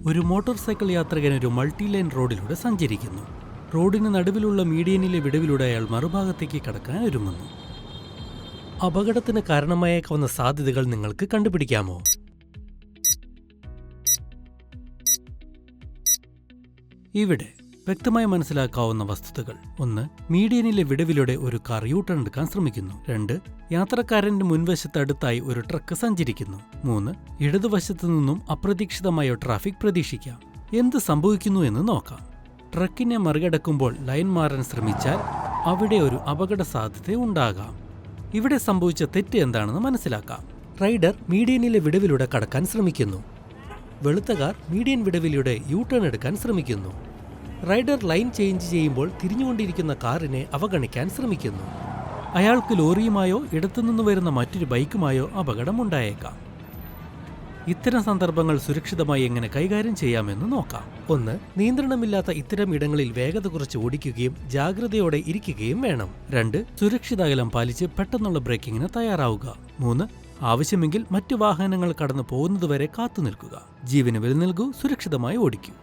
ഒരു motor cycle യാത്രികൻ ഒരു മൾട്ടി ലൈൻ റോഡിലൂടെ സഞ്ചരിക്കുന്നു. റോഡിന് നടുവിലുള്ള മീഡിയനിലെ വിടവിലൂടെ അയാൾ മറുഭാഗത്തേക്ക് കടക്കാൻ ഒരുങ്ങുന്നു. അപകടത്തിന് കാരണമായേക്കാവുന്ന സാധ്യതകൾ നിങ്ങൾക്ക് കണ്ടുപിടിക്കാമോ? ഇവിടെ വ്യക്തമായി മനസ്സിലാക്കാവുന്ന വസ്തുതകൾ: 1. മീഡിയനിലെ വിടവിലൂടെ ഒരു കാർ യൂട്ടേൺ എടുക്കാൻ ശ്രമിക്കുന്നു. 2. യാത്രക്കാരന്റെ മുൻവശത്ത് അടുത്തായി ഒരു ട്രക്ക് സഞ്ചരിക്കുന്നു. 3. ഇടതുവശത്തു നിന്നും അപ്രതീക്ഷിതമായ ട്രാഫിക് പ്രതീക്ഷിക്കാം. എന്ത് സംഭവിക്കുന്നു എന്ന് നോക്കാം. ട്രക്കിനെ മറികടക്കുമ്പോൾ ലൈൻ മാറാൻ ശ്രമിച്ചാൽ അവിടെ ഒരു അപകട സാധ്യത ഉണ്ടാകാം. ഇവിടെ സംഭവിച്ച തെറ്റ് എന്താണെന്ന് മനസ്സിലാക്കാം. റൈഡർ മീഡിയനിലെ വിടവിലൂടെ കടക്കാൻ ശ്രമിക്കുന്നു. വെളുത്ത കാർ മീഡിയൻ വിടവിലൂടെ യൂട്ടേൺ എടുക്കാൻ ശ്രമിക്കുന്നു. റൈഡർ ലൈൻ ചേഞ്ച് ചെയ്യുമ്പോൾ തിരിഞ്ഞുകൊണ്ടിരിക്കുന്ന കാറിനെ അവഗണിക്കാൻ ശ്രമിക്കുന്നു. അയാൾക്ക് ലോറിയുമായോ ഇടത്തുനിന്ന് വരുന്ന മറ്റൊരു ബൈക്കുമായോ അപകടമുണ്ടായേക്കാം. ഇത്തരം സന്ദർഭങ്ങൾ സുരക്ഷിതമായി എങ്ങനെ കൈകാര്യം ചെയ്യാമെന്ന് നോക്കാം. 1. നിയന്ത്രണമില്ലാത്ത ഇത്തരം ഇടങ്ങളിൽ വേഗത കുറച്ച് ഓടിക്കുകയും ജാഗ്രതയോടെ ഇരിക്കുകയും വേണം. 2. സുരക്ഷിത അകലം പാലിച്ച് പെട്ടെന്നുള്ള ബ്രേക്കിങ്ങിന് തയ്യാറാവുക. 3. ആവശ്യമെങ്കിൽ മറ്റു വാഹനങ്ങൾ കടന്നു പോകുന്നതുവരെ കാത്തുനിൽക്കുക. ജീവന് വില നൽകൂ, സുരക്ഷിതമായി ഓടിക്കൂ.